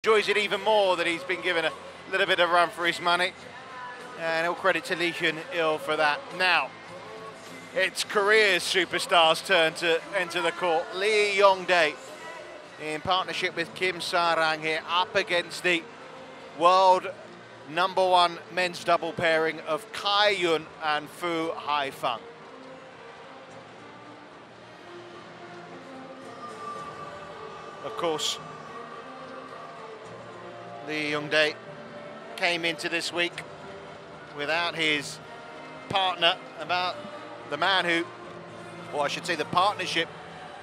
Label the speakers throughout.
Speaker 1: enjoys it even more that he's been given a little bit of run for his money. And all credit to Lee Hyun-il for that. Now, it's Korea's superstars' turn to enter the court. Lee Yong Dae, in partnership with Kim Sa-rang here, up against the world #1 men's double pairing of Kai-yun and Fu Hai-fang. Of course, Lee Yong Dae came into this week without his partner, about the man who, or I should say the partnership,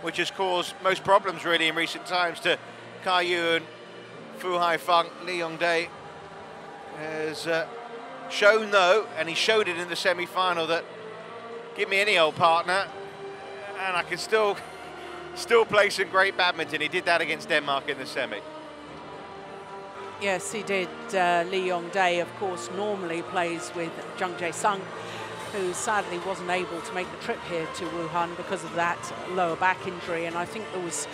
Speaker 1: which has caused most problems really in recent times to Kai-yun, Fu Hai-fang. Lee Yong Dae has shown though, and he showed it in the semi-final, that give me any old partner and I can still play some great badminton. He did that against Denmark in the semi.
Speaker 2: Yes, he did. Lee Yong Dae, of course, normally plays with Jung Jae-sung, who sadly wasn't able to make the trip here to Wuhan because of that lower back injury. And I think there was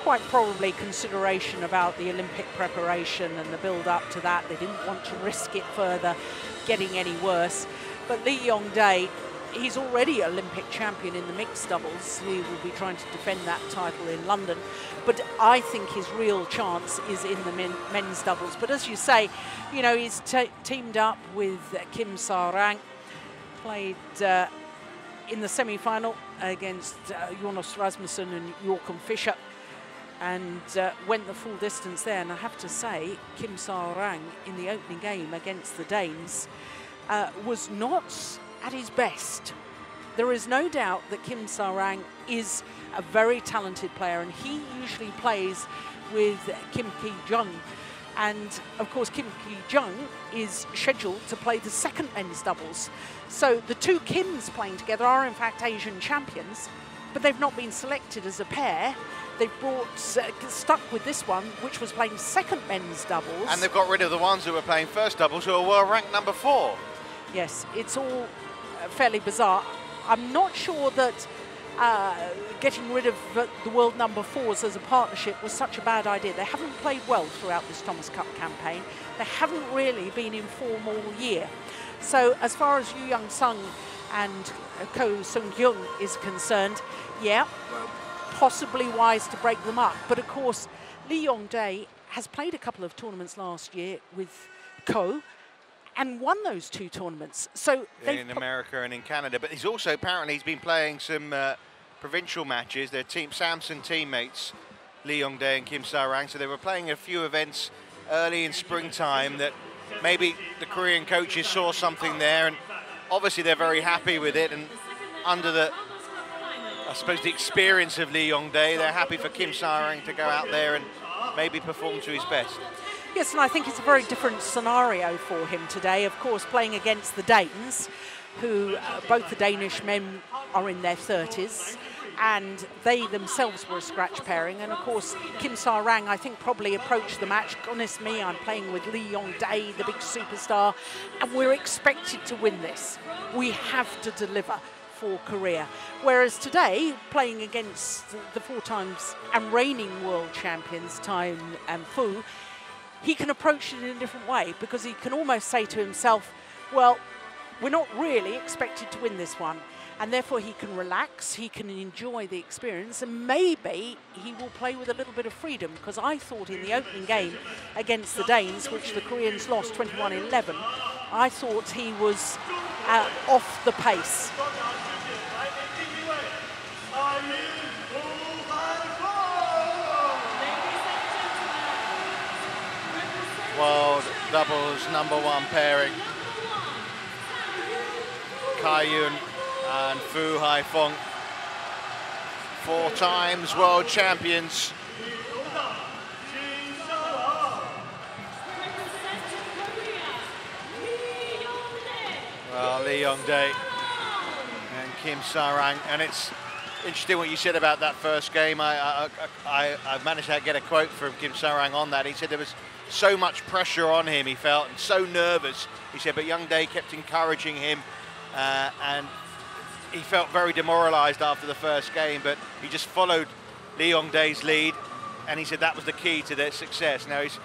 Speaker 2: quite probably consideration about the Olympic preparation and the build-up to that. They didn't want to risk it further getting any worse. But Lee Yong Dae, he's already Olympic champion in the mixed doubles. He will be trying to defend that title in London. But I think his real chance is in the men's doubles. But as you say, you know, he's teamed up with Kim Sa-rang, played in the semi-final against Jonas Rasmussen and Joachim Fischer, and went the full distance there. And I have to say, Kim Sa-rang in the opening game against the Danes was not at his best. There is no doubt that Kim Sa-rang is a very talented player, and he usually plays with Kim Ki-jung. And of course, Kim Ki-jung is scheduled to play the second men's doubles. So the two Kims playing together are in fact Asian champions, but they've not been selected as a pair. They've stuck with this one, which was playing second men's doubles. And
Speaker 1: they've got rid of the ones who were playing first doubles, who are world ranked #4.
Speaker 2: Yes, it's all fairly bizarre. I'm not sure that getting rid of the world #4s as a partnership was such a bad idea. They haven't played well throughout this Thomas Cup campaign. They haven't really been in form all year. So as far as Yu Young-sung and Ko Sung-kyung is concerned, yeah, possibly wise to break them up. But of course, Lee Yong Dae has played a couple of tournaments last year with Ko and won those two tournaments. So
Speaker 1: in America and in Canada. But he's also, apparently, he's been playing some provincial matches. They're Team Samson teammates, Lee Yong Dae and Kim Sa-rang. So they were playing a few events early in springtime that maybe the Korean coaches saw something there, and obviously they're very happy with it. And under the, I suppose, the experience of Lee Yong Dae, they're happy for Kim Sa-rang to go out there and maybe perform to his best.
Speaker 2: Yes, and I think it's a very different scenario for him today. Of course, playing against the Danes, who both the Danish men are in their 30s, and they themselves were a scratch pairing. And of course, Kim Sa-rang, I think, probably approached the match, goodness me, I'm playing with Lee Yong Dae, the big superstar, and we're expected to win this. We have to deliver for Korea. Whereas today, playing against the 4 times and reigning world champions, Tai and Fu, he can approach it in a different way, because he can almost say to himself, well, we're not really expected to win this one. And therefore he can relax, he can enjoy the experience, and maybe he will play with a little bit of freedom, because I thought in the opening game against the Danes, which the Koreans lost 21-11, I thought he was off the pace.
Speaker 1: World doubles #1 pairing, Kai-yun and Fu Hai-fang, 4 times world champions. Well, Lee Yong Dae and Kim Sa-rang, and it's interesting what you said about that first game. I managed to get a quote from Kim Sa-rang on that. He said there was so much pressure on him, he felt, and so nervous. He said, but Yong Dae kept encouraging him, and he felt very demoralised after the first game, but he just followed Lee Yong Dae's lead and he said that was the key to their success. Now he's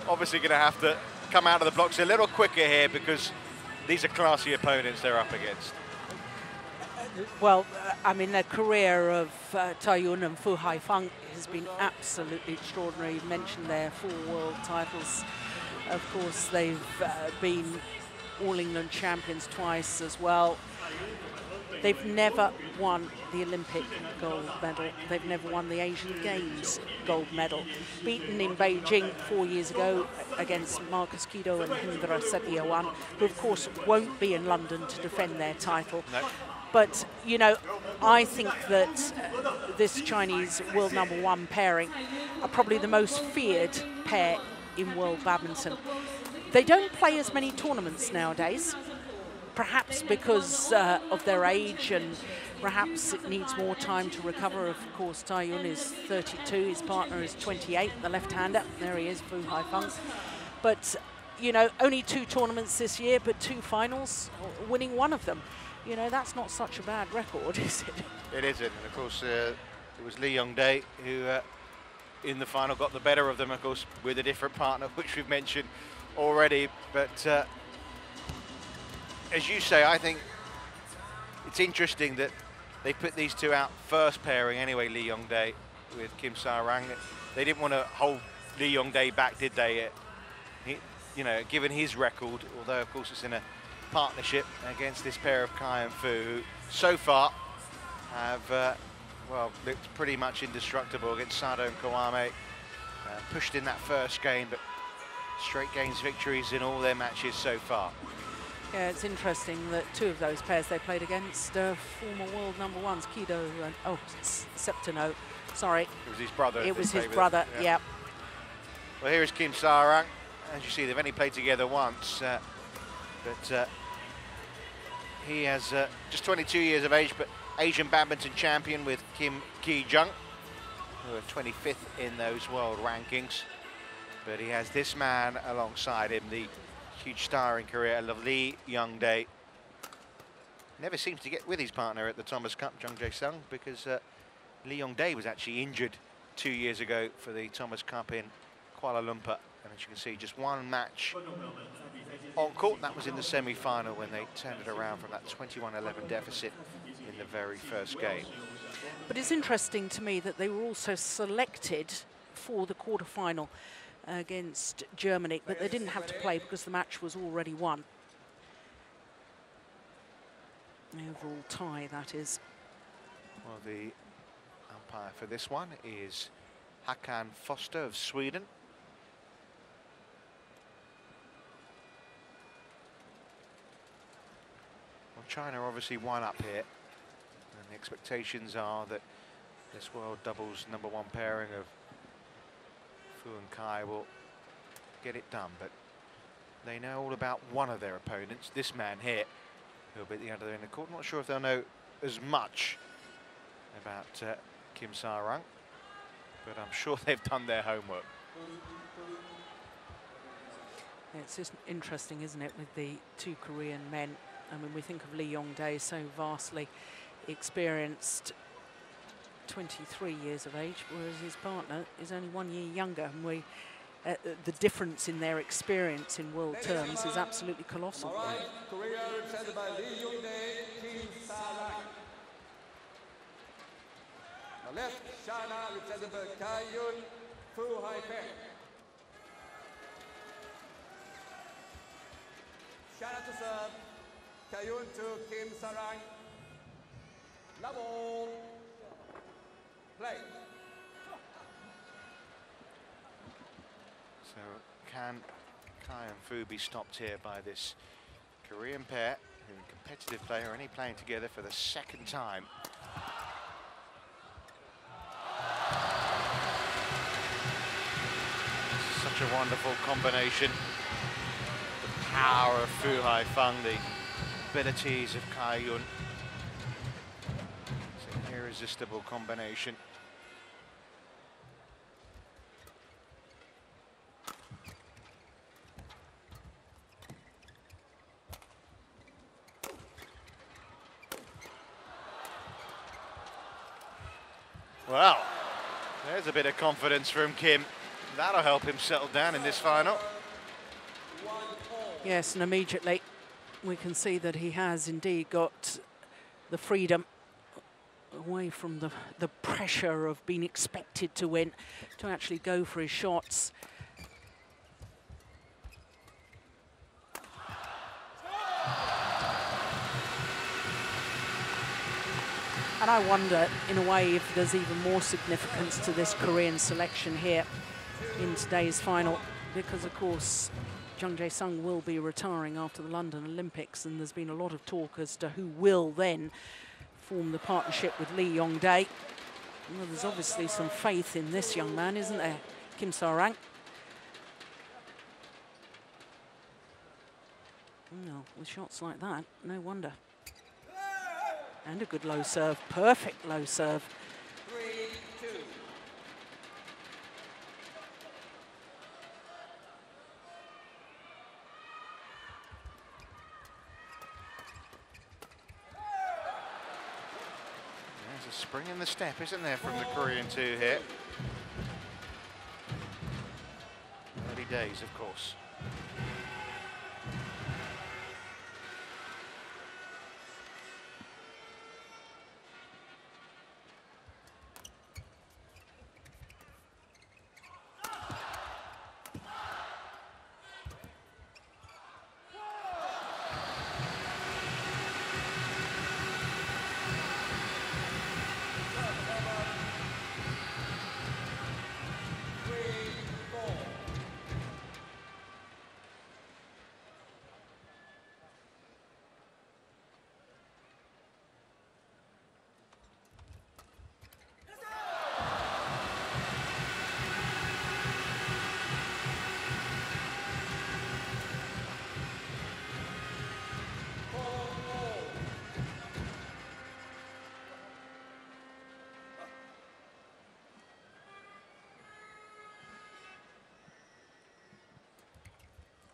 Speaker 1: obviously going to have to come out of the blocks a little quicker here because these are classy opponents they're up against.
Speaker 2: Well, I mean, the career of Tai Yun and Fu Haifeng has been absolutely extraordinary. You've mentioned their 4 world titles. Of course, they've been All England champions twice as well. They've never won the Olympic gold medal. They've never won the Asian Games gold medal. Beaten in Beijing 4 years ago against Marcus Kido and Hindra Setiawan, who of course won't be in London to defend their title.
Speaker 1: No.
Speaker 2: But, you know, I think that this Chinese world #1 pairing are probably the most feared pair in world badminton. They don't play as many tournaments nowadays, perhaps because of their age, and perhaps it needs more time to recover. Of course, Tai Yun is 32, his partner is 28, the left-hander. There he is, Fu Haifeng. But, you know, only 2 tournaments this year, but 2 finals, winning 1 of them. You know, that's not such a bad record, is it?
Speaker 1: It isn't. And of course, it was Yong Dae who, in the final, got the better of them, of course, with a different partner, which we've mentioned already. But as you say, I think it's interesting that they put these 2 out first pairing anyway, Yong Dae with Kim Sa-rang. They didn't want to hold Yong Dae back, did they? You know, given his record, although of course it's in a partnership against this pair of Kai and Fu, who so far have well, looked pretty much indestructible against Sado and Kawame. Pushed in that first game, but straight games victories in all their matches so far.
Speaker 2: Yeah, it's interesting that 2 of those pairs they played against former world #1s, Kido and, oh, Septino, sorry.
Speaker 1: It was his brother.
Speaker 2: It was his brother, yeah.
Speaker 1: Well, here is Kim Sa-rang. As you see, they've only played together once, but he has just 22 years of age, but Asian badminton champion with Kim Ki-jung, who are 25th in those world rankings. But he has this man alongside him, the huge star in Korea, Yong Dae. Never seems to get with his partner at the Thomas Cup, Jung Jae-sung, because Yong Dae was actually injured 2 years ago for the Thomas Cup in Kuala Lumpur. And as you can see, just 1 match on court. That was in the semi-final when they turned it around from that 21-11 deficit in the very first game.
Speaker 2: But it's interesting to me that they were also selected for the quarter-final against Germany, but they didn't have to play because the match was already won. The overall tie, that is.
Speaker 1: Well, the umpire for this one is Hakan Foster of Sweden. Well, China obviously won up here, and the expectations are that this world doubles #1 pairing of Fu and Kai will get it done, but they know all about one of their opponents, this man here, who'll be at the other end of the court. Not sure if they'll know as much about Kim Sa-rang, but I'm sure they've done their homework.
Speaker 2: It's just interesting, isn't it, with the 2 Korean men. I mean, we think of Yong Dae, so vastly experienced, 23 years of age, whereas his partner is only 1 year younger. And the difference in their experience in world terms is absolutely colossal.
Speaker 3: All right, Korea represented by Yong Dae, Kim Sa-rang. The left, China represented by Kai Yun, Fu Haifeng. China to serve, Kai Yun to Kim Sa-rang. Level. Play.
Speaker 1: So can Kai and Fu be stopped here by this Korean pair, who are competitive player, only playing together for the 2nd time? Such a wonderful combination. The power of Fu Haifeng, the abilities of Kai Yun. It's an irresistible combination. Well, There's a bit of confidence from Kim. That'll help him settle down in this final.
Speaker 2: Yes, and immediately we can see that he has indeed got the freedom away from the pressure of being expected to win, to actually go for his shots. And I wonder, in a way, if there's even more significance to this Korean selection here in today's final, because, of course, Yong Dae will be retiring after the London Olympics, and there's been a lot of talk as to who will then form the partnership with Yong Dae. Well, there's obviously some faith in this young man, isn't there, Kim Sa-rang? Well, with shots like that, no wonder. And a good low serve, perfect low serve.
Speaker 3: 3-2.
Speaker 1: There's a spring in the step, isn't there, from the Korean two here? Early days, of course.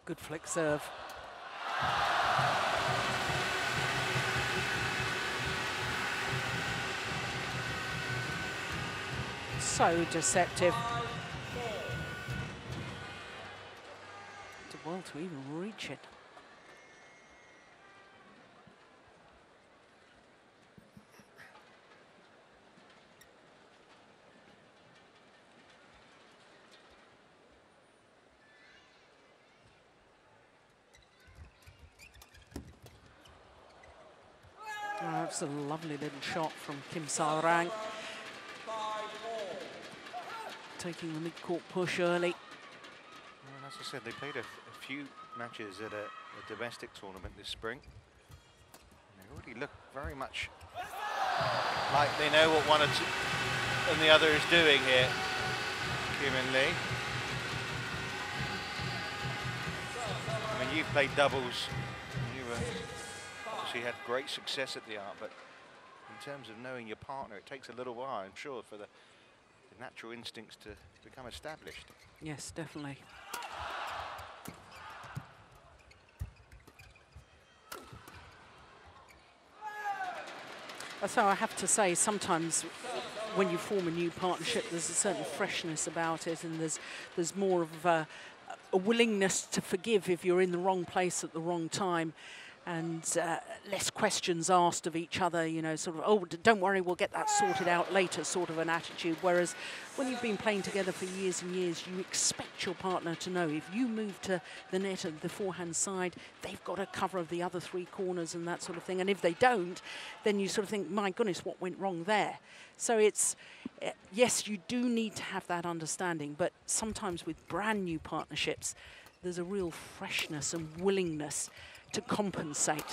Speaker 2: Good flick serve. So deceptive. Well, to even reach it. Oh, that's a lovely little shot from Kim Sa-rang. Taking the mid-court push early.
Speaker 1: Well, as I said, they played a few matches at a domestic tournament this spring. And they already look very much like they know what one and the other is doing here, Kim and Lee. I mean, you've played doubles. You obviously had great success at the art, but in terms of knowing your partner, it takes a little while, I'm sure, for the natural instincts to become established.
Speaker 2: Yes, definitely. So I have to say, sometimes when you form a new partnership, there's a certain freshness about it, and there's more of a willingness to forgive if you're in the wrong place at the wrong time, and less questions asked of each other, you know, sort of, oh, don't worry, we'll get that sorted out later, sort of an attitude. Whereas when you've been playing together for years and years, you expect your partner to know if you move to the net and the forehand side, they've got a cover of the other three corners and that sort of thing. And if they don't, then you sort of think, my goodness, what went wrong there? So it's, yes, you do need to have that understanding, but sometimes with brand new partnerships, there's a real freshness and willingness to compensate.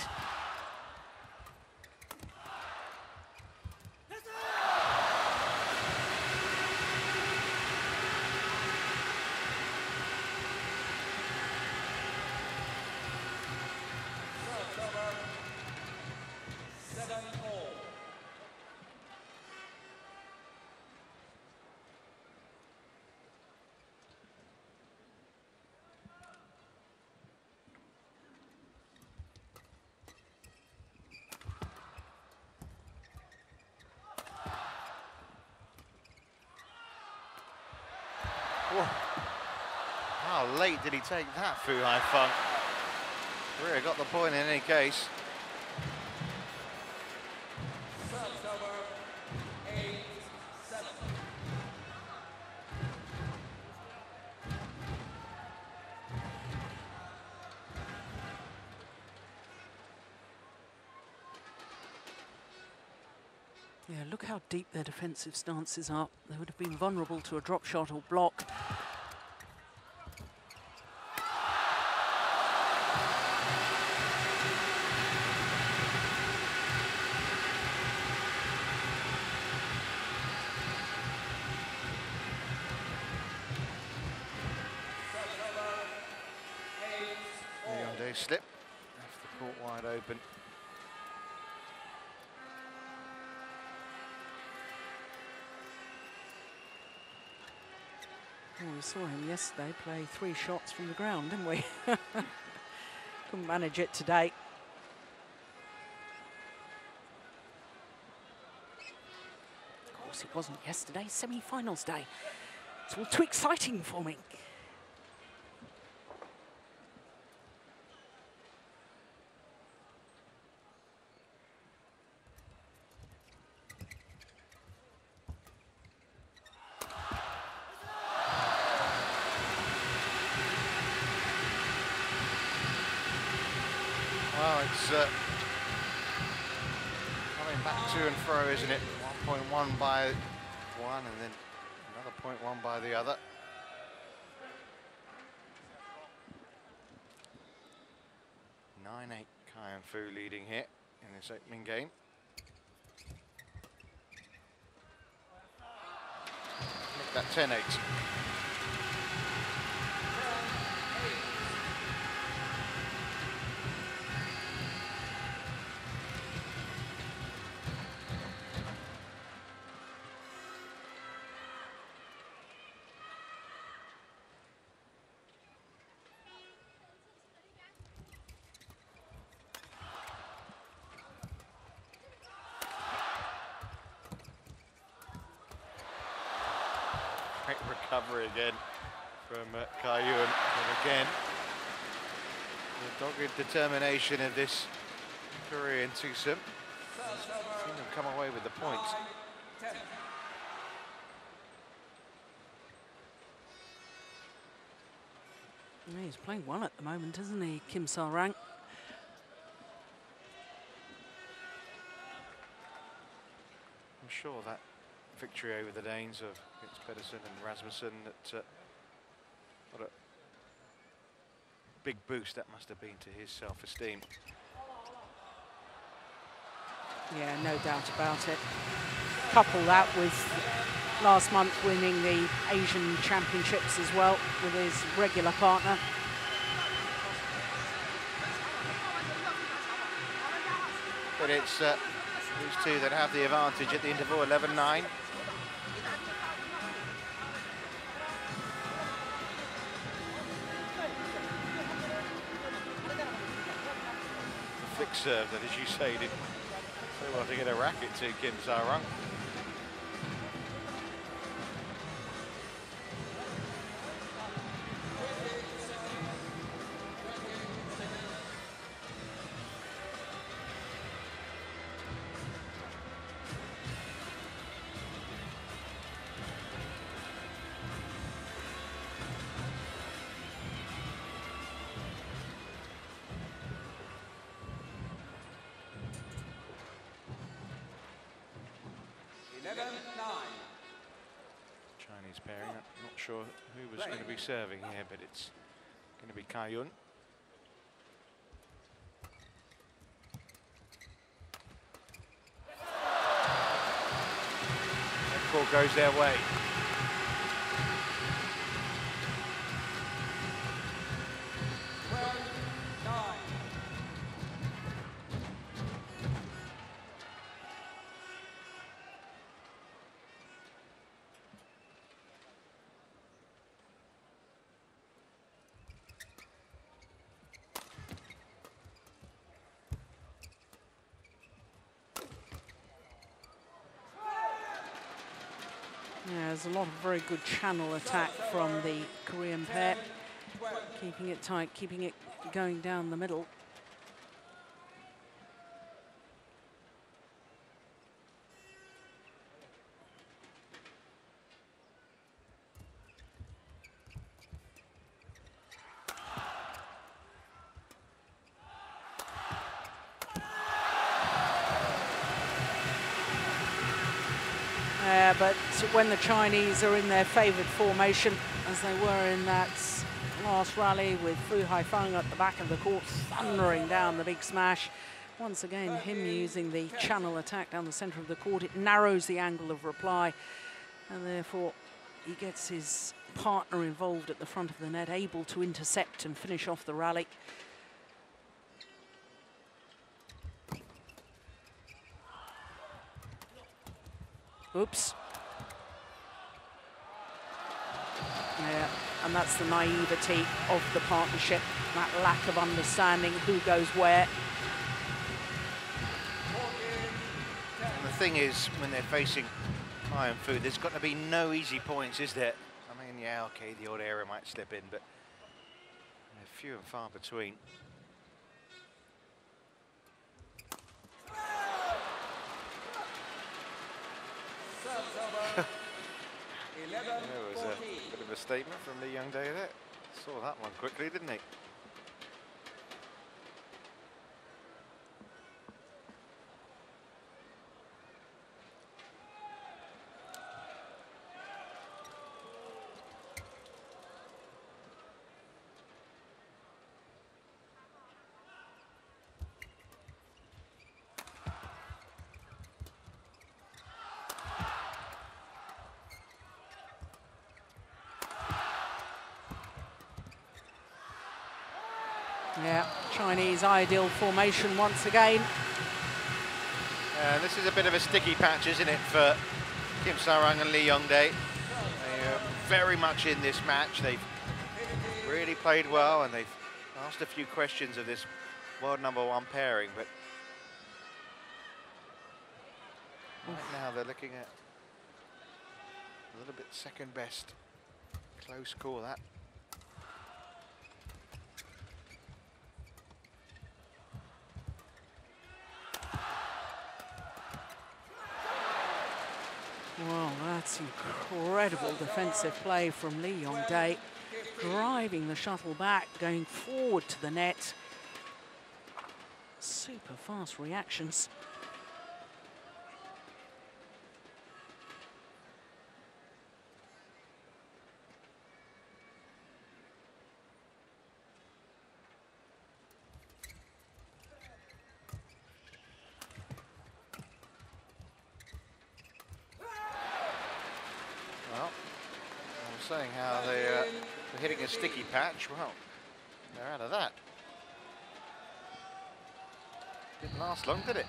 Speaker 1: late did he take that, Fu Haifeng? Korea got the point in any case.
Speaker 3: Service over, 8-7.
Speaker 2: Yeah, look how deep their defensive stances are. They would have been vulnerable to a drop shot or block.
Speaker 1: Yong Dae slip, left the court wide open.
Speaker 2: Oh, we saw him yesterday play 3 shots from the ground, didn't we? Couldn't manage it today. Of course, it wasn't yesterday, semi-finals day. It's all too exciting for me.
Speaker 1: Well, it's coming back to and fro, isn't it? 1.1 by one and then another 0.1 by the other. Kai and Fu leading here in this opening game. Make that 10-8. Great recovery again from Kai Yun. And again, the dogged determination of this Korean twosome. Seen them come away with the points.
Speaker 2: Yeah, he's playing well at the moment, isn't he, Kim Sa-rang?
Speaker 1: I'm sure that victory over the Danes of Pedersen and Rasmussen, that what a big boost that must have been to his self-esteem.
Speaker 2: Yeah, no doubt about it. Couple that with last month winning the Asian Championships as well with his regular partner.
Speaker 1: But it's these two that have the advantage at the interval, 11-9. Flick serve that, as you say, did so well to get a racket to Kim Sa-rang. Chinese pairing. I'm not sure who was going to be serving here, but it's going to be Kai Yun. That ball goes their way.
Speaker 2: Yeah, there's a lot of very good channel attack from the Korean pair. Keeping it tight, keeping it going down the middle. But when the Chinese are in their favoured formation, as they were in that last rally with Fu Haifeng at the back of the court, thundering down the big smash. Once again, him using the channel attack down the centre of the court, it narrows the angle of reply, and therefore he gets his partner involved at the front of the net, able to intercept and finish off the rally. Oops. Yeah, and that's the naivety of the partnership, that lack of understanding who goes where.
Speaker 1: And the thing is, when they're facing Iron Fu, there's got to be no easy points, is there? I mean, yeah, okay, the odd error might slip in, but they're few and far between. There was a bit of a statement from the Yong Dae there. Saw that one quickly, didn't he?
Speaker 2: Yeah, Chinese ideal formation once again.
Speaker 1: This is a bit of a sticky patch, isn't it, for Kim Sa-rung and Lee Yong Dae. They are very much in this match. They've really played well, and they've asked a few questions of this world #1 pairing, but right now they're looking at a little bit second best. Close call, that.
Speaker 2: Well, that's incredible defensive play from Lee Yong Dae, driving the shuttle back, going forward to the net. Super fast reactions.
Speaker 1: Saying how they're hitting a sticky patch. Well, they're out of that. Didn't last long, did it?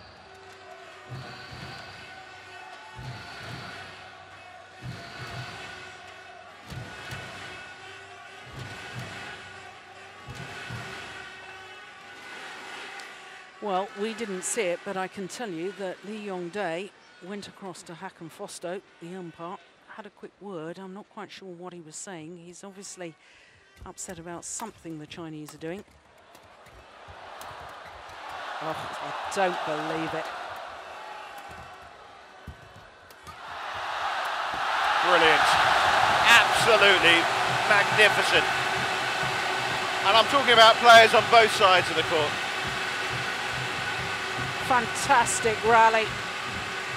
Speaker 2: Well, we didn't see it, but I can tell you that Lee Yong Dae went across to Hakan Fosto, the umpire, had a quick word. I'm not quite sure what he was saying. He's obviously upset about something the Chinese are doing. Oh, I don't believe it.
Speaker 1: Brilliant. Absolutely magnificent. And I'm talking about players on both sides of the court.
Speaker 2: Fantastic rally.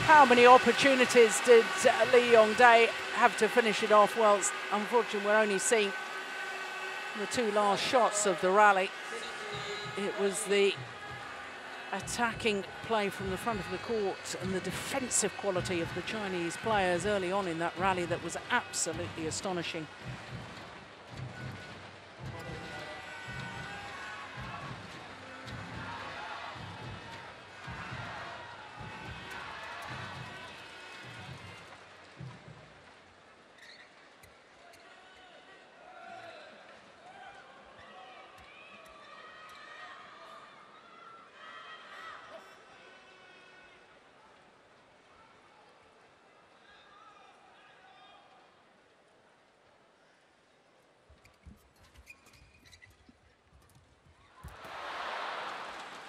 Speaker 2: How many opportunities did Lee Yong Dae have to finish it off? Well, unfortunately, we're only seeing the two last shots of the rally. It was the attacking play from the front of the court and the defensive quality of the Chinese players early on in that rally that was absolutely astonishing.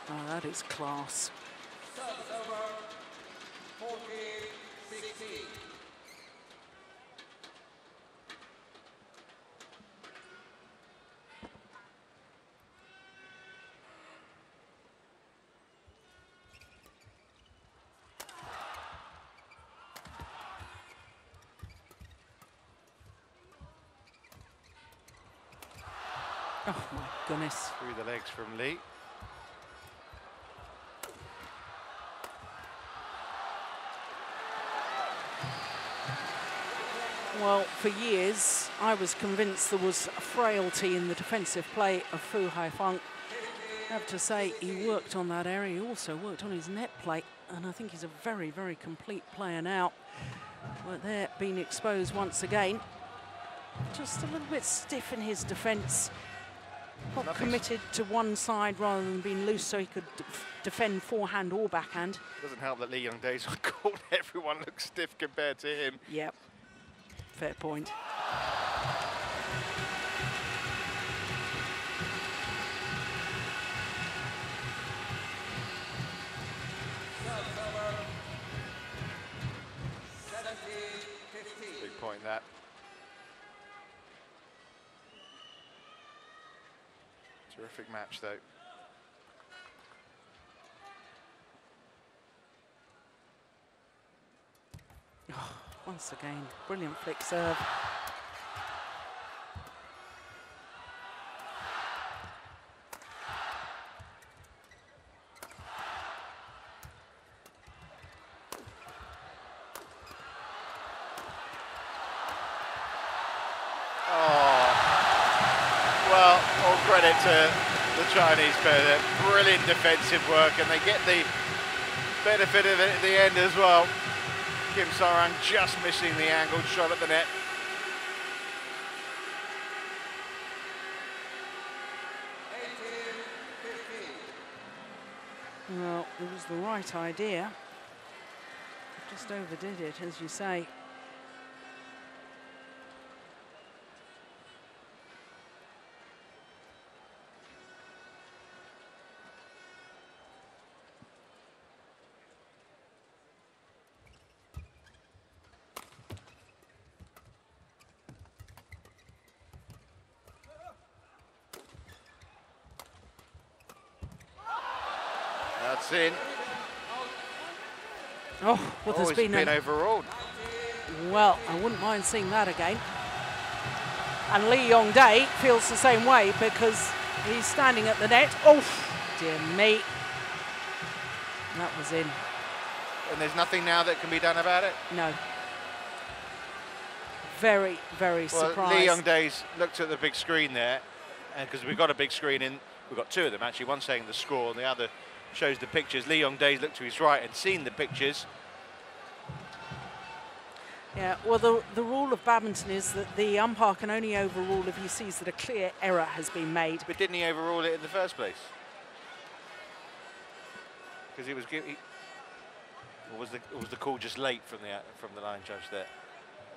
Speaker 2: Oh, that is class.
Speaker 3: Service over, 14-16.
Speaker 2: Oh my goodness.
Speaker 1: Through the legs from Lee.
Speaker 2: Well, for years, I was convinced there was a frailty in the defensive play of Fu Haifeng. I have to say, he worked on that area. He also worked on his net play, and I think he's a very, very complete player now. But they're being exposed once again. Just a little bit stiff in his defence. Not committed to one side rather than being loose so he could defend forehand or backhand.
Speaker 1: Doesn't help that Lee Yong Dae's on court. Everyone looks stiff compared to him.
Speaker 2: Yep, fair point.
Speaker 1: Big point that. Terrific match though.
Speaker 2: Oh, once again, brilliant flick serve.
Speaker 1: Well, all credit to the Chinese player. Brilliant defensive work, and they get the benefit of it at the end as well. Kim Sarang just missing the angled shot at the net.
Speaker 2: Well, it was the right idea. Just overdid it, as you say.
Speaker 1: That's in.
Speaker 2: Oh, well, there's
Speaker 1: He's been overruled.
Speaker 2: Well, I wouldn't mind seeing that again. And Lee Yong Dae feels the same way because he's standing at the net. Oh, dear me. That was in.
Speaker 1: And there's nothing now that can be done about it?
Speaker 2: No. Very, very surprised.
Speaker 1: Lee Yong Dae's looked at the big screen there, and because we've got a big screen in, we've got two of them actually, one saying the score and the other shows the pictures. Lee Yong Dae's looked to his right and seen the pictures.
Speaker 2: Yeah, well, the rule of badminton is that the umpire can only overrule if he sees that a clear error has been made.
Speaker 1: But didn't he overrule it in the first place? Because or was the call just late from the line judge there?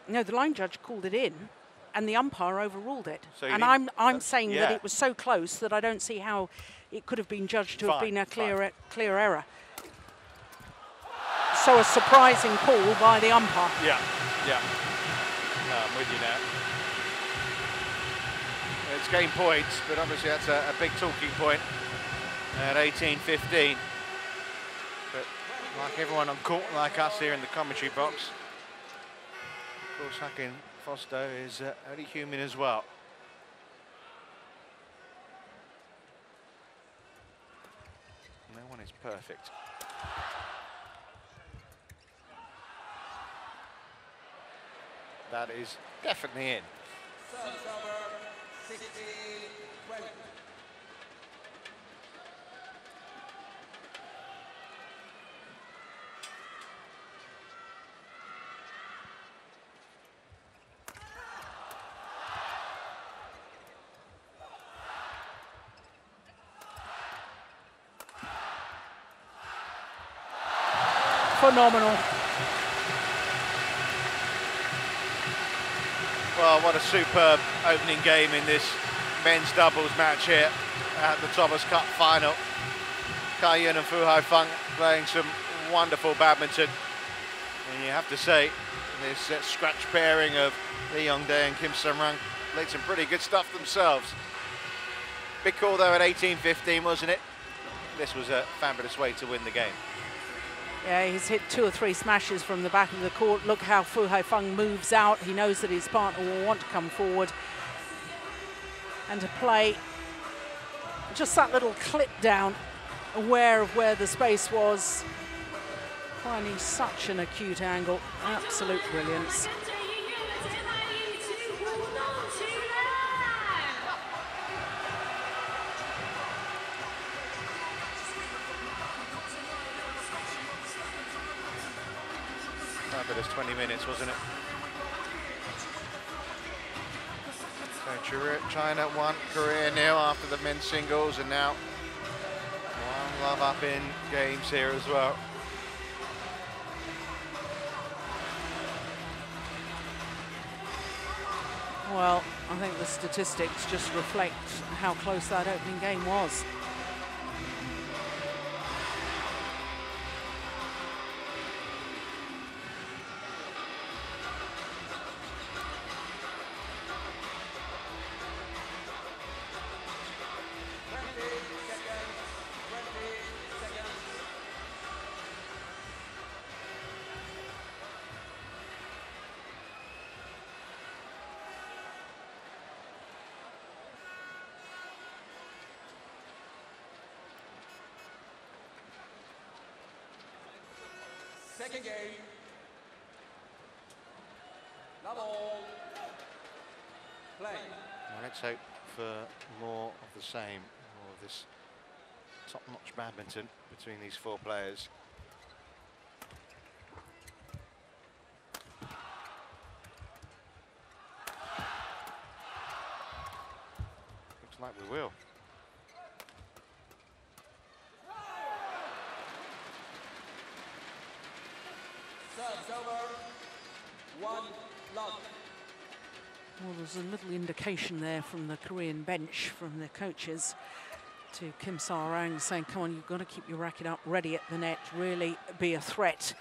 Speaker 2: No, the line judge called it in, and the umpire overruled it.
Speaker 1: So
Speaker 2: and I'm saying that it was so close that I don't see how it could have been judged to have been a clear error. So a surprising call by the umpire.
Speaker 1: Yeah. No, I'm with you now. It's game points, but obviously that's a big talking point at 18-15. But like everyone on court, like us here in the commentary box, of course, Hakim Foster is only human as well. No one is perfect. That is definitely in.
Speaker 3: Service over, 16-20.
Speaker 2: Phenomenal.
Speaker 1: Well, what a superb opening game in this men's doubles match here at the Thomas Cup final. Kai-Yun and Fu Haifeng playing some wonderful badminton. And you have to say, this scratch pairing of Lee Yong Dae and Kim Sam-rang played some pretty good stuff themselves. Big call though at 18-15, wasn't it? This was a fabulous way to win the game.
Speaker 2: Yeah, he's hit 2 or 3 smashes from the back of the court. Look how Fu Haifeng moves out. He knows that his partner will want to come forward and to play just that little clip down, aware of where the space was, finding such an acute angle. Absolute brilliance.
Speaker 1: Fabulous 20 minutes, wasn't it? So China 1, Korea 0 after the men's singles, and now 1-love up in games here as well.
Speaker 2: Well, I think the statistics just reflect how close that opening game was.
Speaker 3: Second game. Level. Play.
Speaker 1: Well, let's hope for more of the same, more of this top-notch badminton between these 4 players. Looks like we will.
Speaker 3: Serves over. 1-love.
Speaker 2: Well, there's a little indication there from the Korean bench, from the coaches, to Kim Sam-rang saying, come on, you've got to keep your racket up ready at the net, really be a threat.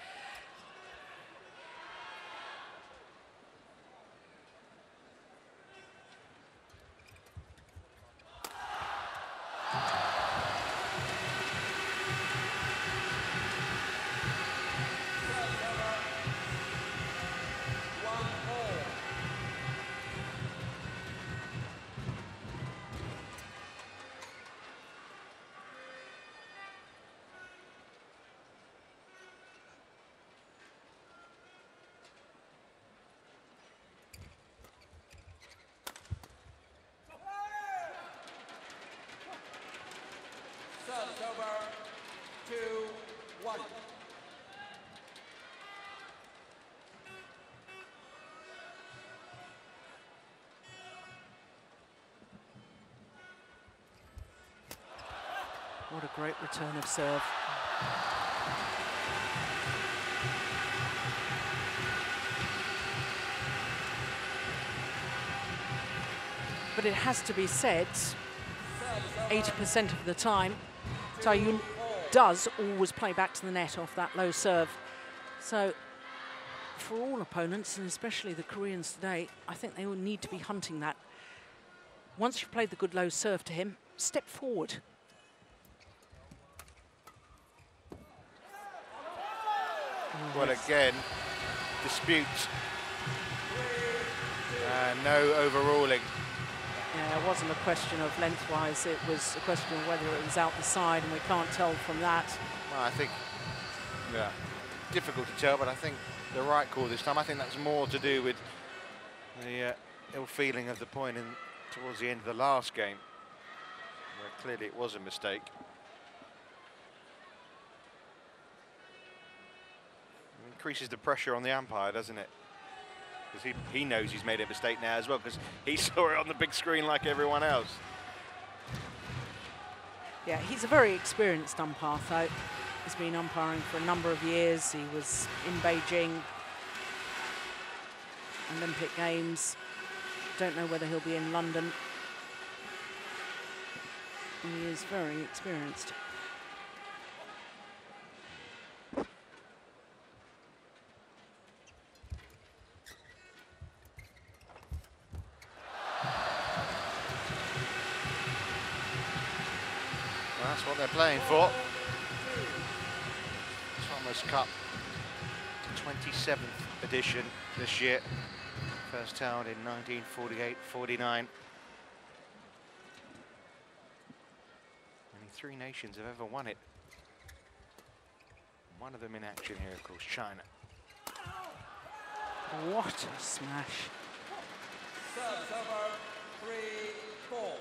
Speaker 3: Serves over. 2-1.
Speaker 2: What a great return of serve. But it has to be said, 80% of the time, Kai-Yun does always play back to the net off that low serve. So for all opponents, and especially the Koreans today, I think they will need to be hunting that. Once you've played the good low serve to him, step forward.
Speaker 1: Well, again, disputes. No overruling.
Speaker 2: Yeah, it wasn't a question of lengthwise, it was a question of whether it was out the side, and we can't tell from that.
Speaker 1: Well, I think, yeah, difficult to tell, but I think the right call this time. I think that's more to do with the ill feeling of the point towards the end of the last game, where clearly it was a mistake. It increases the pressure on the umpire, doesn't it? Because he knows he's made a mistake now as well, because he saw it on the big screen like everyone else.
Speaker 2: Yeah, he's a very experienced umpire, though. He's been umpiring for a number of years. He was in Beijing, Olympic Games. Don't know whether he'll be in London. He is very experienced.
Speaker 1: That's what they're playing for. Thomas Cup, 27th edition this year. First held in 1948-49. Only 3 nations have ever won it. One of them in action here, of course, China.
Speaker 2: What a smash.
Speaker 3: Serves over 3-4.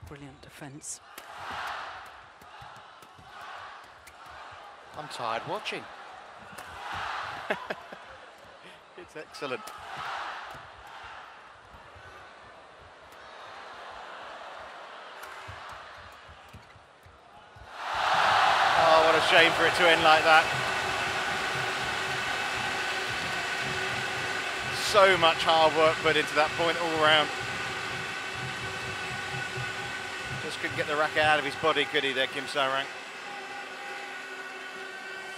Speaker 2: Brilliant defence.
Speaker 1: I'm tired watching. It's excellent. Oh, what a shame for it to end like that. So much hard work put into that point all round. Just couldn't get the racket out of his body, could he there, Kim Sa-rang?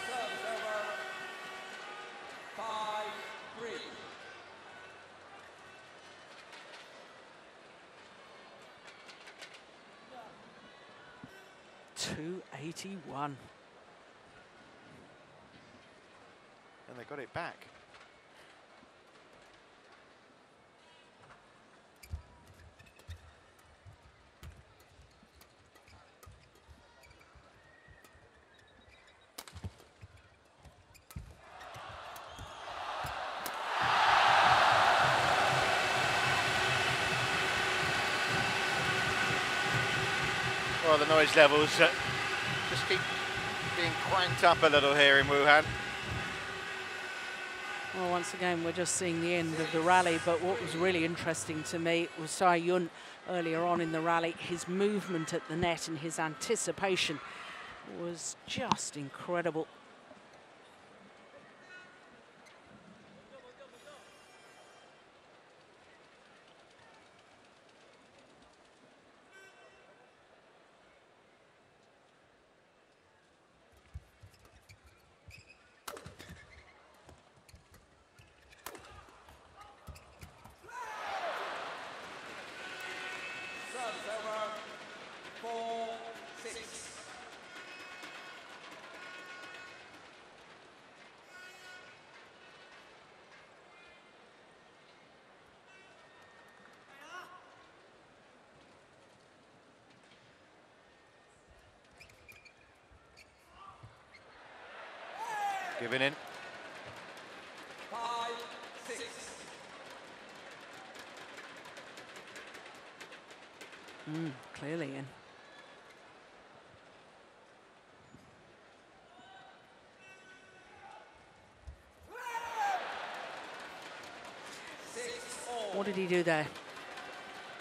Speaker 3: Serves over 5-3.
Speaker 2: 281.
Speaker 1: And they got it back. Well, the noise levels just keep being cranked up a little here in Wuhan.
Speaker 2: Well, once again, we're just seeing the end of the rally, but what was really interesting to me was Tsai Yun earlier on in the rally. His movement at the net and his anticipation was just incredible.
Speaker 3: Serves over 4-6.
Speaker 1: Giving in.
Speaker 3: 5-6.
Speaker 2: Clearly in. What did he do there?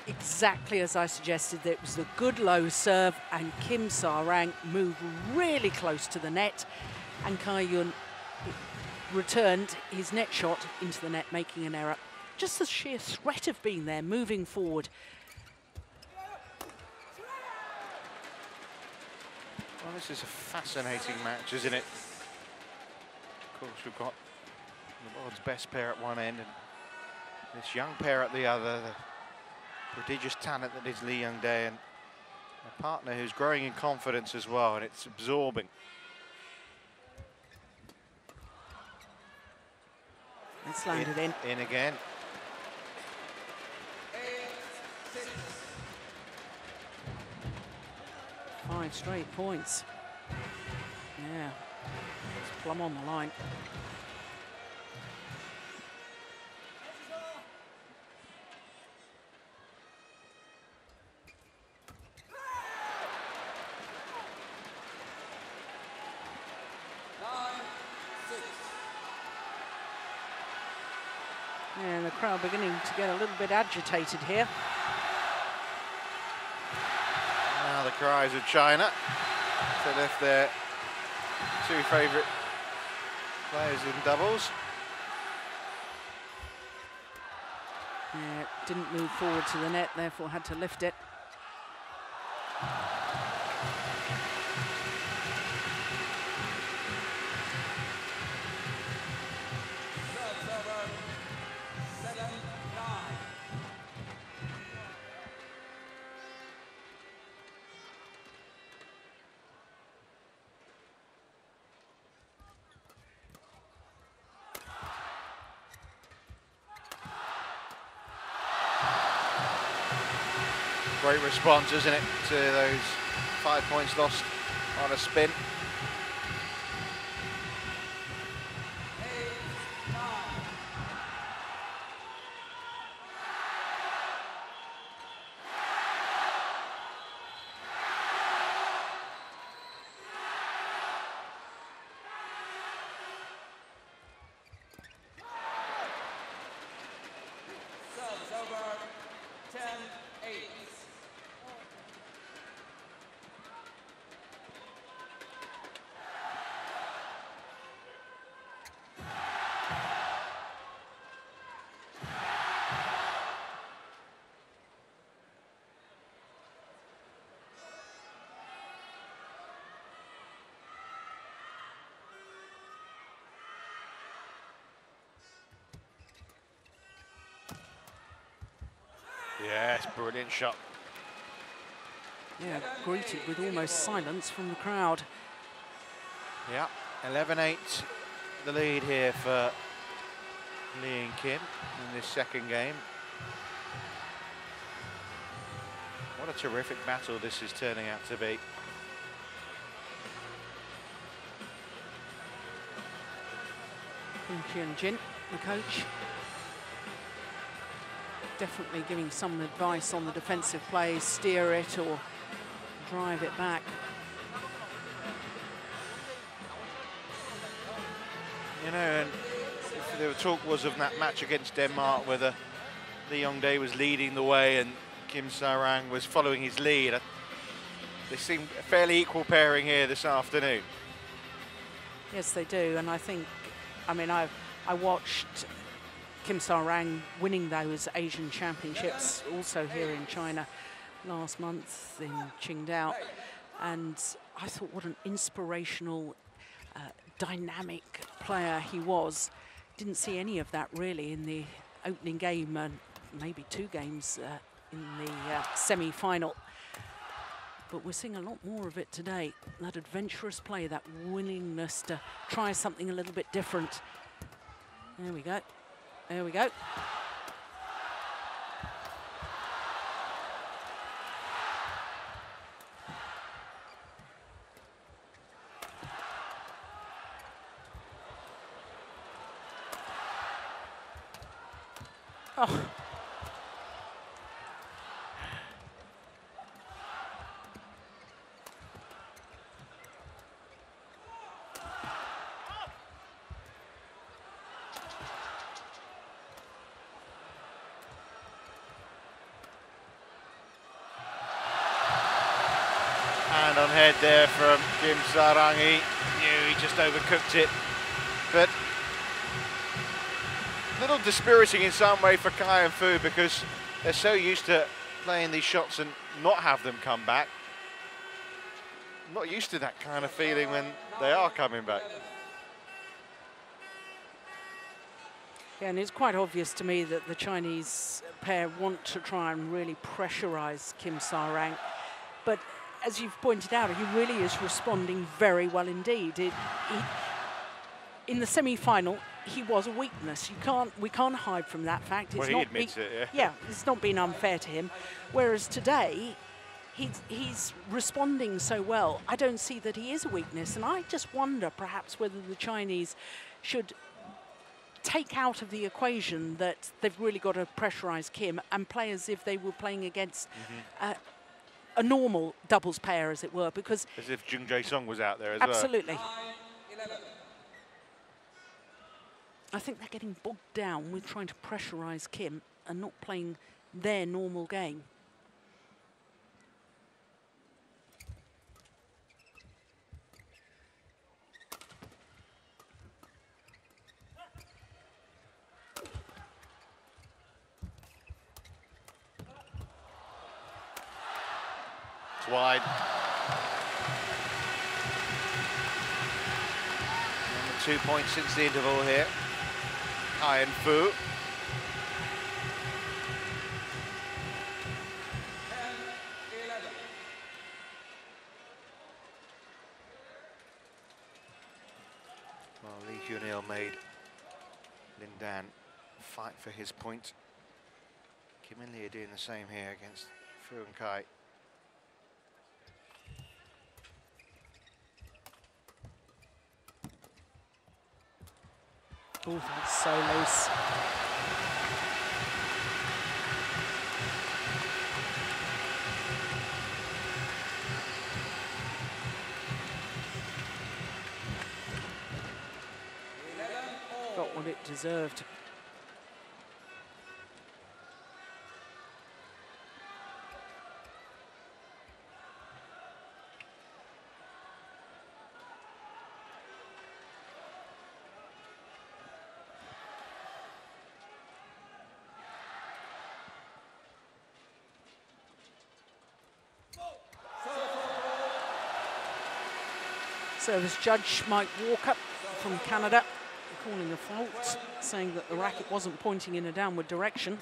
Speaker 2: Exactly as I suggested, that it was a good low serve, and Kim Sa-rang moved really close to the net, and Tsai Yun returned his net shot into the net, making an error. Just the sheer threat of being there, moving forward.
Speaker 1: Well, this is a fascinating match, isn't it? Of course, we've got the world's best pair at one end and this young pair at the other. The prodigious talent that is Yong Dae, and a partner who's growing in confidence as well, and it's absorbing.
Speaker 2: It's landed in.
Speaker 1: In again.
Speaker 3: 8-6.
Speaker 2: 5 straight points. Yeah, it's plumb on the line. And the crowd beginning to get a little bit agitated here.
Speaker 1: Now the cries of China to lift their two favourite players in doubles.
Speaker 2: Yeah, it didn't move forward to the net, therefore had to lift it.
Speaker 1: Great response, isn't it, to those 5 points lost on a spin.
Speaker 3: Service over, 10-8.
Speaker 1: Yes, brilliant shot.
Speaker 2: Yeah, greeted with almost silence from the crowd.
Speaker 1: Yeah, 11-8 the lead here for Lee and Kim in this second game. What a terrific battle this is turning out to be.
Speaker 2: Clinching, the coach, definitely giving some advice on the defensive play, steer it or drive it back.
Speaker 1: You know, and if the talk was of that match against Denmark, whether Yong Dae was leading the way and Kim Sa-rang was following his lead, they seem a fairly equal pairing here this afternoon.
Speaker 2: Yes, they do, and I think, I mean, I watched Kim Sa-rang winning those Asian Championships also here in China last month in Qingdao, and I thought what an inspirational, dynamic player he was. Didn't see any of that really in the opening game and maybe two games in the semi-final. But we're seeing a lot more of it today. That adventurous play, that willingness to try something a little bit different. There we go. There we go. Oh.
Speaker 1: Hand on head there from Kim Sa-rang. He knew he just overcooked it. But a little dispiriting in some way for Kai and Fu, because they're so used to playing these shots and not have them come back. Not used to that kind of feeling when they are coming back.
Speaker 2: Yeah, and it's quite obvious to me that the Chinese pair want to try and really pressurize Kim Sa-rang. But as you've pointed out, he really is responding very well indeed. In the semi-final, he was a weakness. We can't hide from that fact.
Speaker 1: Well, he admits it, yeah.
Speaker 2: Yeah, it's not been unfair to him. Whereas today, he's responding so well. I don't see that he is a weakness, and I just wonder perhaps whether the Chinese should take out of the equation that they've really got to pressurize Kim and play as if they were playing against a normal doubles pair, as it were, because...
Speaker 1: As if Jung Jae-sung was out there as
Speaker 2: absolutely.
Speaker 1: well.
Speaker 2: Absolutely. I think they're getting bogged down with trying to pressurise Kim and not playing their normal game.
Speaker 1: It's wide. And 2 points since the interval here. Iron Fu.
Speaker 3: 10-11.
Speaker 1: Well, Lee Hyun-il made Lin Dan fight for his point. Kim and Lee are doing the same here against Fu and Kai.
Speaker 2: Oh, that's so loose. Got what it deserved. Service judge Mike Walker from Canada calling a fault, saying that the racket wasn't pointing in a downward direction.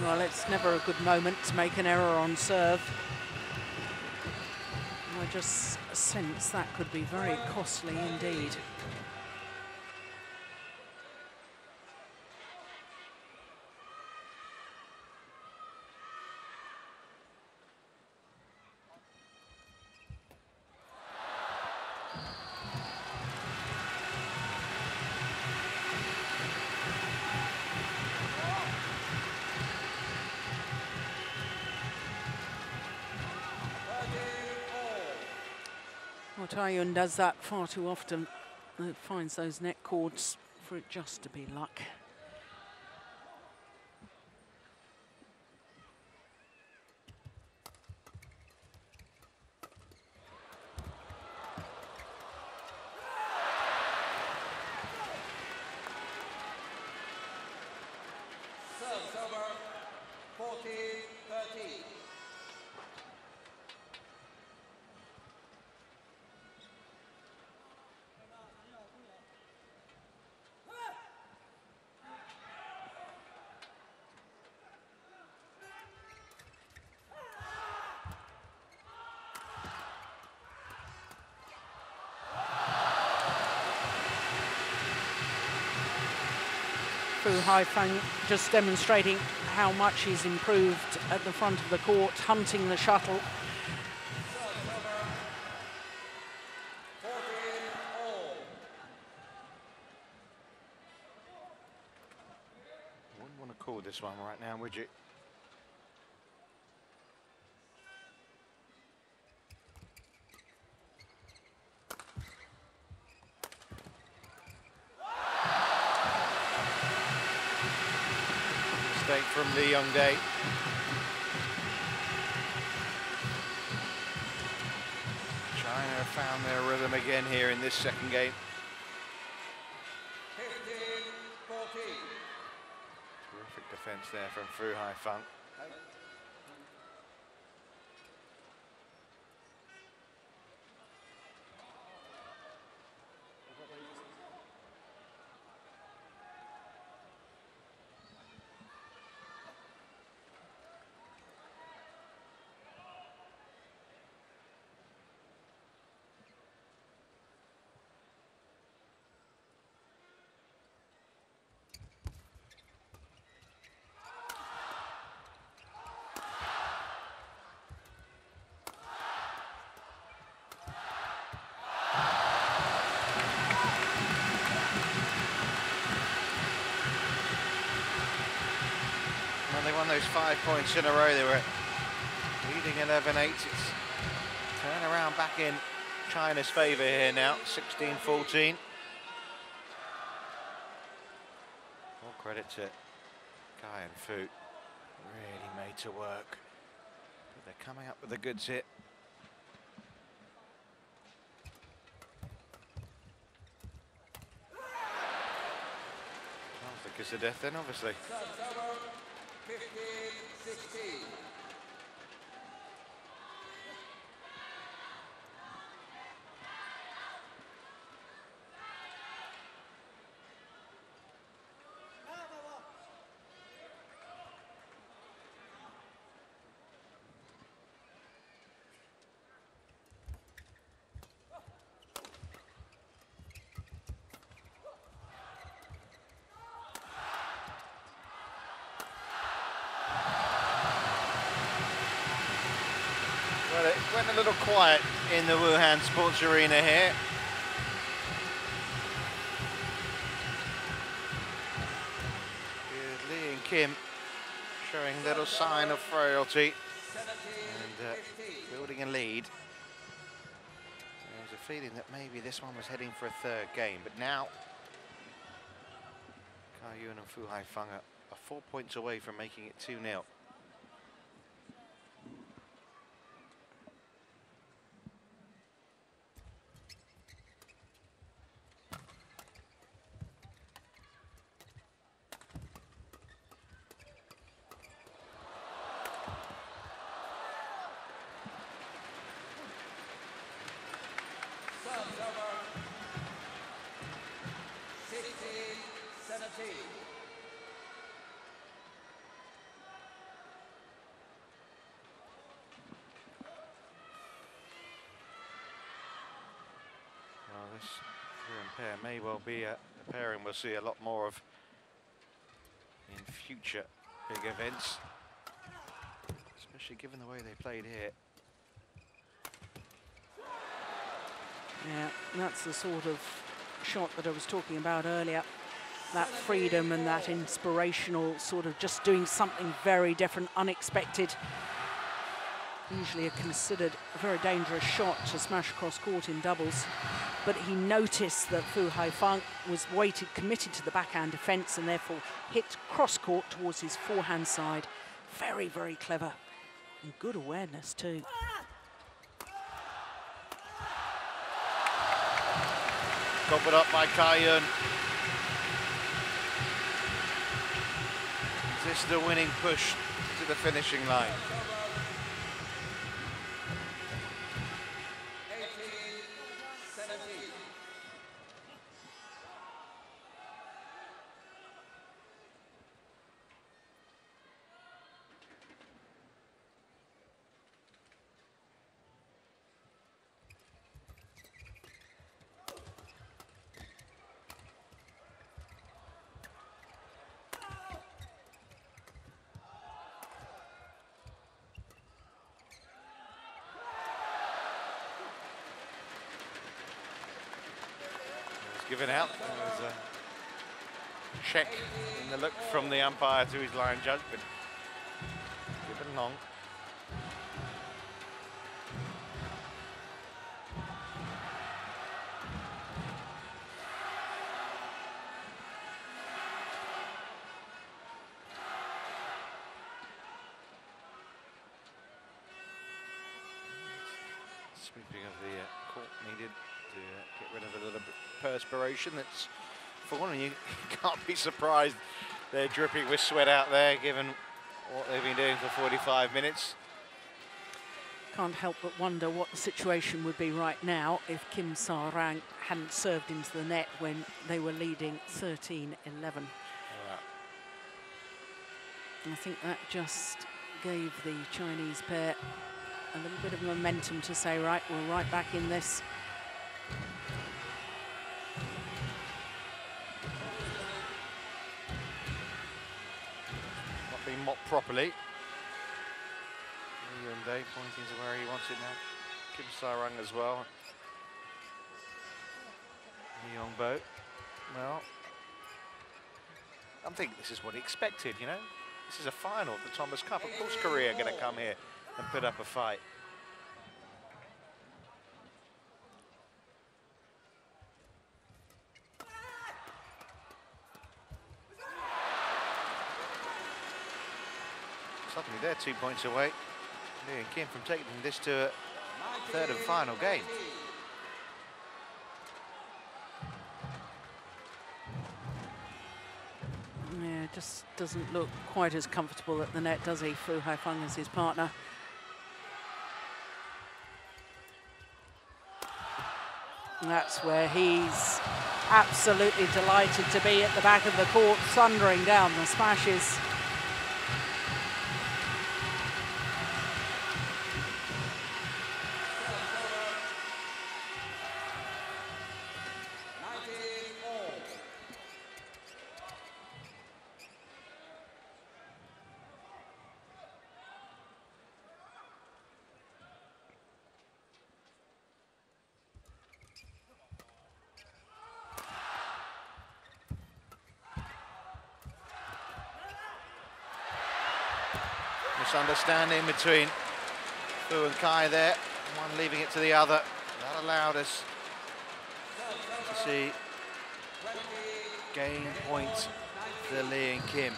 Speaker 2: Well, it's never a good moment to make an error on serve. I just sense that could be very costly indeed. Tae-Yun does that far too often. It finds those net cords for it just to be luck.
Speaker 3: Serves over 14-13.
Speaker 2: Fu Haifeng just demonstrating how much he's improved at the front of the court, hunting the shuttle.
Speaker 1: Wouldn't want to call this one right now, would you? Mistake from the Yong Dae. China have found their rhythm again here in this second game.
Speaker 3: 15-14.
Speaker 1: Terrific defense there from Fu Haifeng. Well, they won those 5 points in a row. They were leading 11-8. It's turn around back in China's favour here now, 16-14. All credit to Kai and Fu. Really made to work. But they're coming up with the goods here. That was the kiss of death then, obviously.
Speaker 3: 15-16.
Speaker 1: Well, it went a little quiet in the Wuhan Sports Arena here. With Lee and Kim showing little sign of frailty and building a lead. There's a feeling that maybe this one was heading for a third game, but now Kai Yun and Fu Haifeng are 4 points away from making it 2-0.
Speaker 3: Subs over. 16-17.
Speaker 1: Well, this Korean pair may well be a pairing we'll see a lot more of in future big events, especially given the way they played here.
Speaker 2: Yeah, that's the sort of shot that I was talking about earlier. That freedom and that inspirational sort of just doing something very different, unexpected. Usually considered a very dangerous shot to smash across court in doubles. But he noticed that Fu Haifeng was committed to the backhand defence and therefore hit cross court towards his forehand side. Very, very clever. And good awareness too.
Speaker 1: Gobbled up by Kai Yun. Is this the winning push to the finishing line?
Speaker 3: 18-17.
Speaker 1: Given out. There was a check in the look from the umpire to his line judge, but given long. Sweeping of the court needed to get rid of a little bit of perspiration that's fallen. You can't be surprised they're dripping with sweat out there given what they've been doing for 45 minutes.
Speaker 2: Can't help but wonder what the situation would be right now if Kim Sa-rang hadn't served into the net when they were leading 13-11.
Speaker 1: Yeah.
Speaker 2: I think that just gave the Chinese pair a little bit of momentum to say, right, we're right back in this.
Speaker 1: Not being mopped properly. Yong Dae pointing to where he wants it now. Kim Sa-rang as well. Yong Dae. Well, I think this is what he expected, you know. This is a final of the Thomas Cup. Of course Korea are going to come here and put up a fight. Suddenly they're 2 points away. Lee and Kim from taking this to a third and final game.
Speaker 2: Yeah, just doesn't look quite as comfortable at the net, does he, Fu Haifeng, as his partner. And that's where he's absolutely delighted to be, at the back of the court, thundering down the smashes.
Speaker 1: Misunderstanding between Fu and Kai there, one leaving it to the other. That allowed us to see game point for Lee and Kim.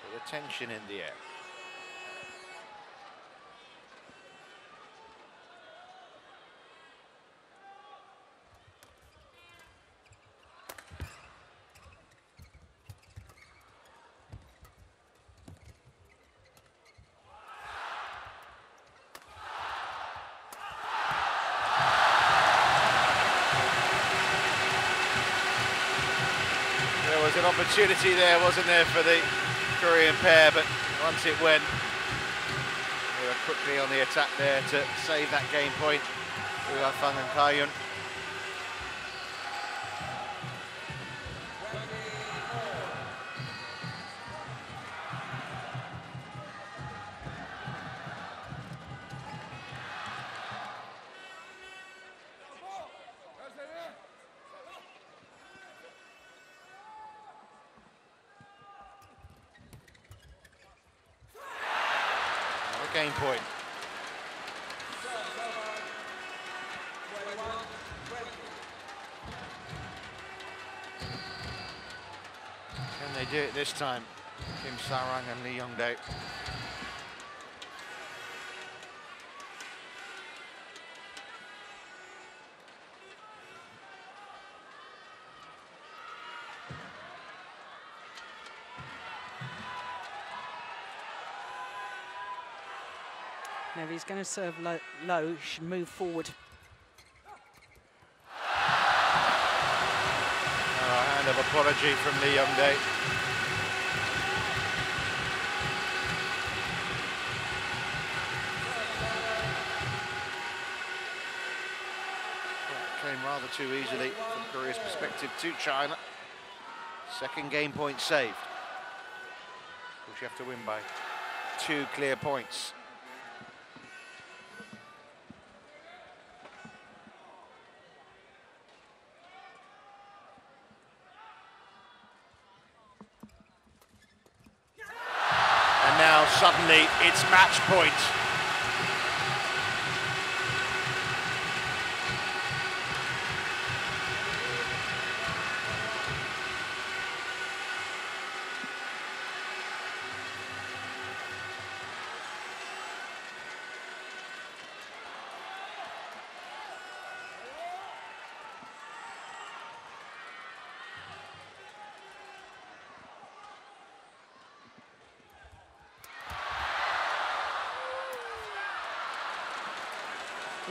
Speaker 1: With the tension in the air. There was an opportunity there, wasn't there, for the Korean pair, but once it went, they were quickly on the attack there to save that game point. Fu Haifeng and Kai Yun. Game point. Can they do it this time? Kim Sa-rang and Lee Yong Dae.
Speaker 2: Now, if he's going to serve low, he should move forward.
Speaker 1: A hand of apology from Lee Yong Dae. Came rather too easily from Korea's perspective to China. Second game point saved. Of course, you have to win by 2 clear points. Now suddenly it's match point.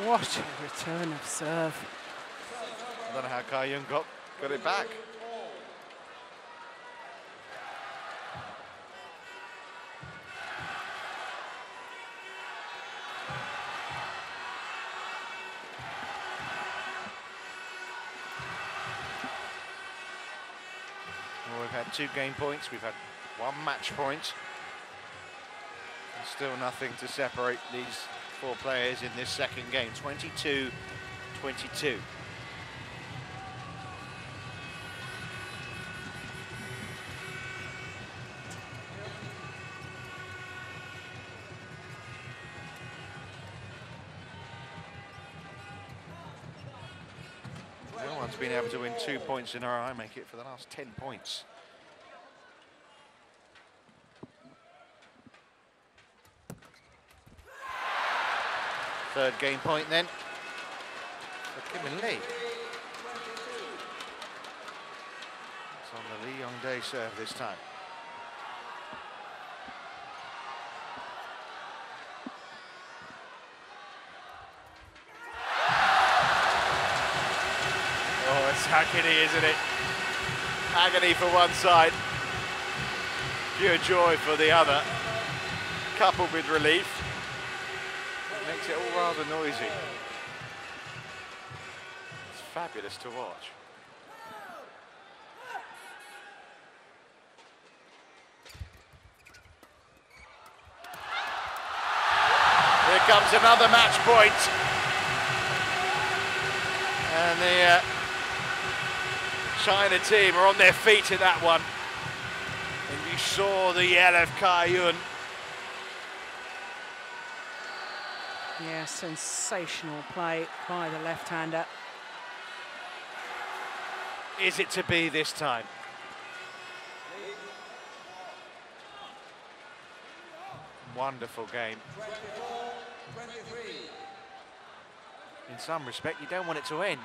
Speaker 2: What a return of serve.
Speaker 1: I don't know how Kai Yun got it back. Well, we've had 2 game points, we've had 1 match point. And still nothing to separate these 4 players in this second game, 22-22. No one's been able to win 2 points in a row. I make it for the last 10 points. Third game point then for Kim and Lee. It's on the Lee Yong Dae serve this time. Oh, it's agony, isn't it? Agony for one side, pure joy for the other, coupled with relief. Makes it all rather noisy. It's fabulous to watch. Here comes another match point. And the China team are on their feet at that one. And you saw the yell of Kai-Yun.
Speaker 2: Yeah, sensational play by the left-hander.
Speaker 1: Is it to be this time? Wonderful game.
Speaker 3: 24-23.
Speaker 1: In some respect, you don't want it to end.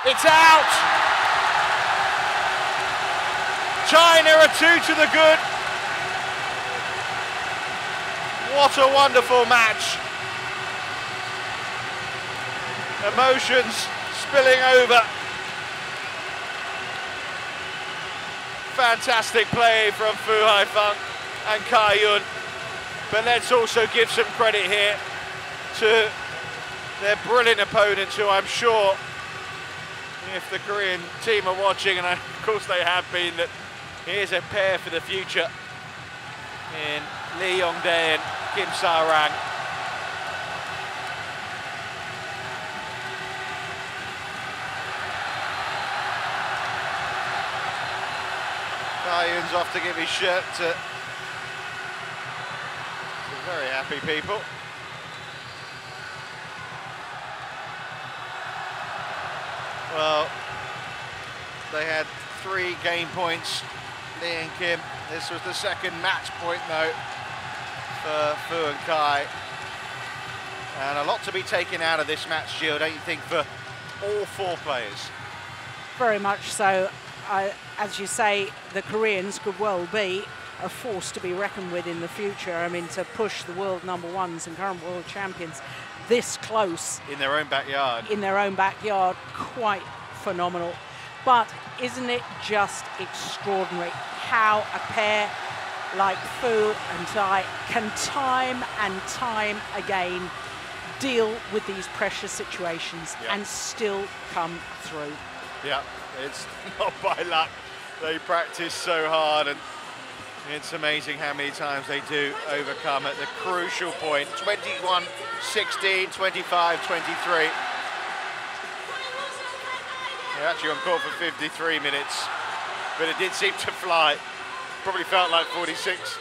Speaker 1: It's out! China are 2 to the good. What a wonderful match. Emotions spilling over. Fantastic play from Fu Haifeng and Kai-Yun. But let's also give some credit here to their brilliant opponents, who I'm sure, if the Korean team are watching, and of course they have been, that here's a pair for the future in Lee Yong Dae and Kim Sa-rang. Kai-Yun's off to give his shirt to some very happy people. Well, they had 3 game points, Lee and Kim. This was the second match point, though, for Fu and Kai. And a lot to be taken out of this match, Jill, don't you think, for all 4 players?
Speaker 2: Very much so. As you say, the Koreans could well be a force to be reckoned with in the future. I mean, to push the world #1s and current world champions this close.
Speaker 1: In their own backyard.
Speaker 2: In their own backyard, quite phenomenal. But isn't it just extraordinary how a pair like Fu and Tai can time and time again deal with these pressure situations and still come through.
Speaker 1: Yeah, it's not by luck. They practice so hard, and it's amazing how many times they do overcome at the crucial point. 21-16, 25-23. They're actually on court for 53 minutes, but it did seem to fly. Probably felt like 46.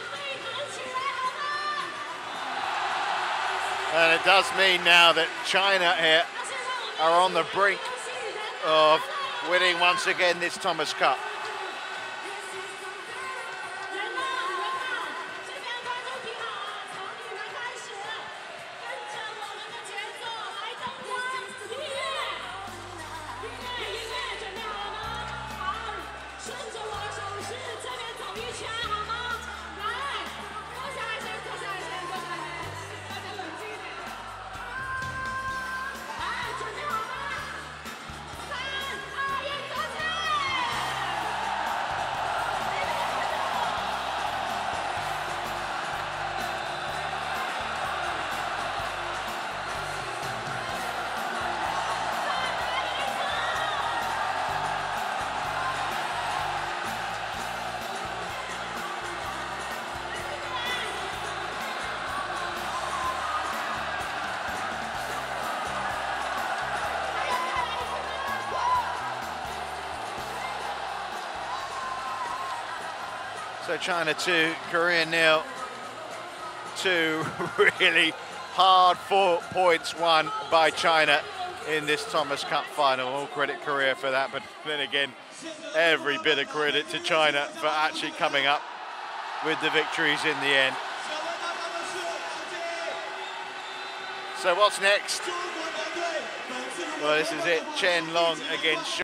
Speaker 1: And it does mean now that China here are on the brink of winning once again this Thomas Cup. So China 2, Korea 0. 2 really hard 4 points won by China in this Thomas Cup final. All credit Korea for that, but then again, every bit of credit to China for actually coming up with the victories in the end. So what's next? Well, this is it. Chen Long against